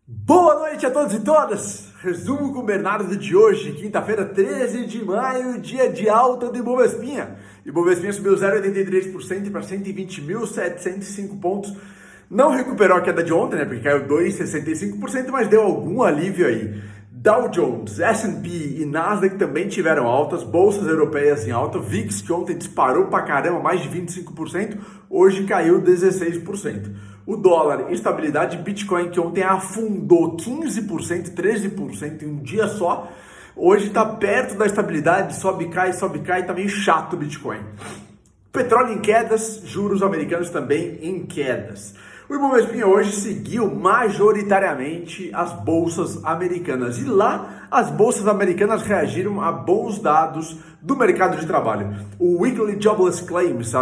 Boa noite a todos e todas! Resumo com o Bernardo de hoje, quinta-feira, 13 de maio, dia de alta do Ibovespinha. Ibovespinha subiu 0,83% para 120.705 pontos. Não recuperou a queda de ontem, né? Porque caiu 2,65%, mas deu algum alívio aí. Dow Jones, S&P e Nasdaq também tiveram altas, bolsas europeias em alta, VIX que ontem disparou pra caramba, mais de 25%, hoje caiu 16%. O dólar, estabilidade, Bitcoin que ontem afundou 15%, 13% em um dia só, hoje está perto da estabilidade, sobe, cai, tá meio chato o Bitcoin. Petróleo em quedas, juros americanos também em quedas. O Ibovespa hoje seguiu majoritariamente as bolsas americanas e lá as bolsas americanas reagiram a bons dados do mercado de trabalho. O Weekly Jobless Claims,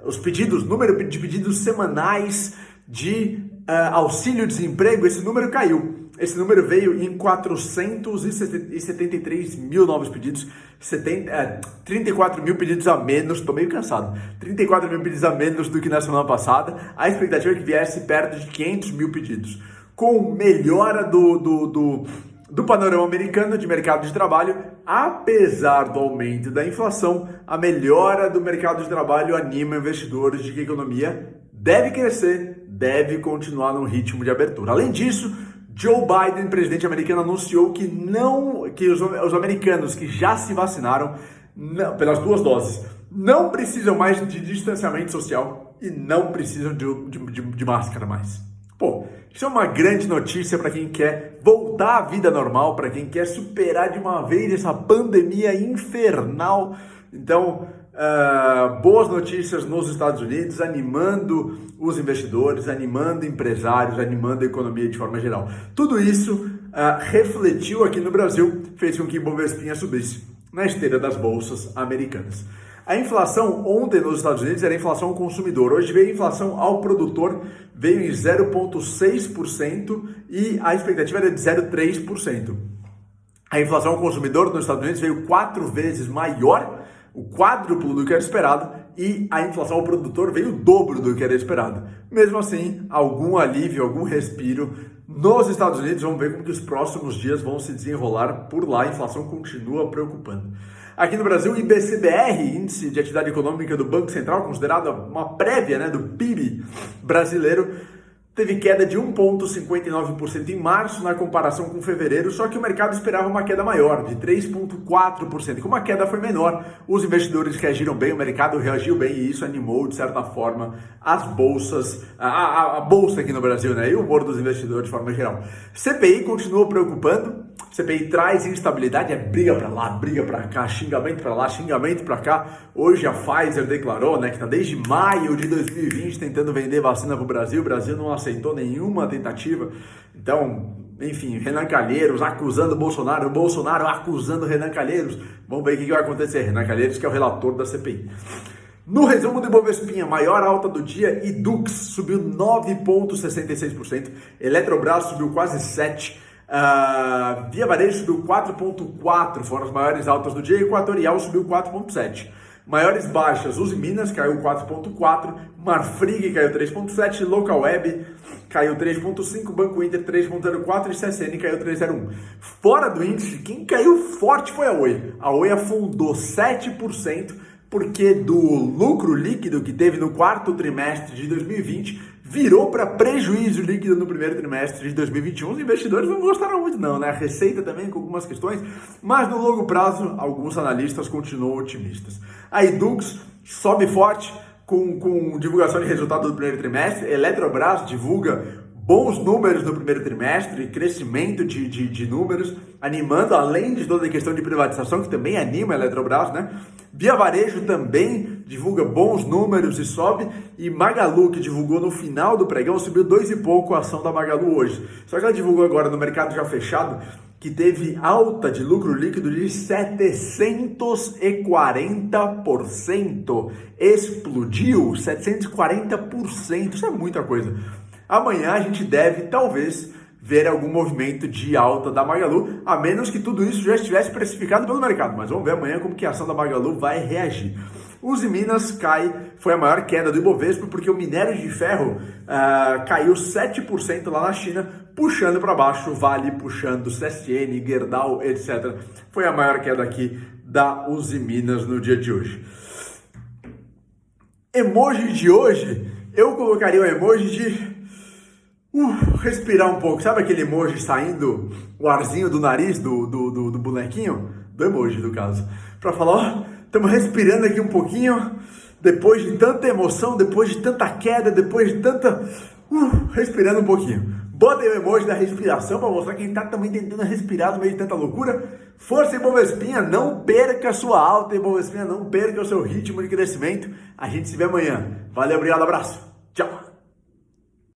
os pedidos, número de pedidos semanais de auxílio-desemprego, esse número caiu. Esse número veio em 473 mil novos pedidos, 34 mil pedidos a menos, estou meio cansado, 34 mil pedidos a menos do que na semana passada. A expectativa é que viesse perto de 500 mil pedidos. Com melhora do panorama americano de mercado de trabalho, apesar do aumento da inflação, a melhora do mercado de trabalho anima investidores de que a economia deve crescer, deve continuar no ritmo de abertura. Além disso, Joe Biden, presidente americano, anunciou que os americanos que já se vacinaram pelas 2 doses não precisam mais de distanciamento social e não precisam de máscara mais. Pô, isso é uma grande notícia para quem quer voltar à vida normal, para quem quer superar de uma vez essa pandemia infernal. Então, boas notícias nos Estados Unidos, animando os investidores, animando empresários, animando a economia de forma geral. Tudo isso refletiu aqui no Brasil, fez com que o Ibovespa subisse na esteira das bolsas americanas. A inflação ontem nos Estados Unidos era a inflação ao consumidor, hoje veio a inflação ao produtor, veio em 0,6% e a expectativa era de 0,3%. A inflação ao consumidor nos Estados Unidos veio 4 vezes maior, o quádruplo do que era esperado, e a inflação ao produtor veio o dobro do que era esperado. Mesmo assim, algum alívio, algum respiro nos Estados Unidos. Vamos ver como que os próximos dias vão se desenrolar por lá. A inflação continua preocupando. Aqui no Brasil, o IBCBR, Índice de Atividade Econômica do Banco Central, considerado uma prévia, do PIB brasileiro, teve queda de 1,59% em março na comparação com fevereiro, só que o mercado esperava uma queda maior, de 3,4%. Como a queda foi menor, os investidores reagiram bem, o mercado reagiu bem e isso animou, de certa forma, as bolsas, a bolsa aqui no Brasil, e o humor dos investidores de forma geral. CPI continua preocupando, CPI traz instabilidade, é briga para lá, briga para cá, xingamento para lá, xingamento para cá. Hoje a Pfizer declarou, que está desde maio de 2020 tentando vender vacina para o Brasil não aceitou nenhuma tentativa. Então, enfim, Renan Calheiros acusando o Bolsonaro acusando Renan Calheiros. Vamos ver o que vai acontecer. Renan Calheiros, que é o relator da CPI. No resumo do Ibovespa, maior alta do dia, Edux subiu 9,66%, Eletrobras subiu quase 7%, Via Varejo subiu 4,4%, foram as maiores altas do dia, e Equatorial subiu 4,7%. Maiores baixas, Uzi Minas caiu 4,4%, Marfrig caiu 3,7%, Local Web caiu 3,5%, Banco Inter 3,04% e CSN caiu 3,01%. Fora do índice, quem caiu forte foi a Oi. A Oi afundou 7%, porque do lucro líquido que teve no quarto trimestre de 2020, virou para prejuízo líquido no primeiro trimestre de 2021. Os investidores não gostaram muito não, A receita também com algumas questões, mas no longo prazo, alguns analistas continuam otimistas. A Edux sobe forte com divulgação de resultado do primeiro trimestre. Eletrobras divulga bons números no primeiro trimestre, crescimento de números, animando, além de toda a questão de privatização, que também anima a Eletrobras, Via Varejo também divulga bons números e sobe, e Magalu, que divulgou no final do pregão, subiu 2 e pouco a ação da Magalu hoje. Só que ela divulgou agora no mercado já fechado, que teve alta de lucro líquido de 740%. Explodiu 740%, isso é muita coisa. Amanhã a gente deve, talvez, ver algum movimento de alta da Magalu, a menos que tudo isso já estivesse precificado pelo mercado. Mas vamos ver amanhã como que a ação da Magalu vai reagir. Uzi Minas cai, foi a maior queda do Ibovespa, porque o minério de ferro caiu 7% lá na China, puxando para baixo o Vale, puxando o CSN, Gerdau, etc. Foi a maior queda aqui da Uzi Minas no dia de hoje. Emoji de hoje, eu colocaria o emoji de respirar um pouco. Sabe aquele emoji saindo o arzinho do nariz do bonequinho? Do emoji, no caso. Para falar, ó, estamos respirando aqui um pouquinho, depois de tanta emoção, depois de tanta queda, depois de tanta... respirando um pouquinho. Bota aí o emoji da respiração para mostrar que a gente está também tentando respirar no meio de tanta loucura. Força, Ibovespinha, não perca a sua alta, Ibovespinha, não perca o seu ritmo de crescimento. A gente se vê amanhã. Valeu, obrigado, abraço. Tchau.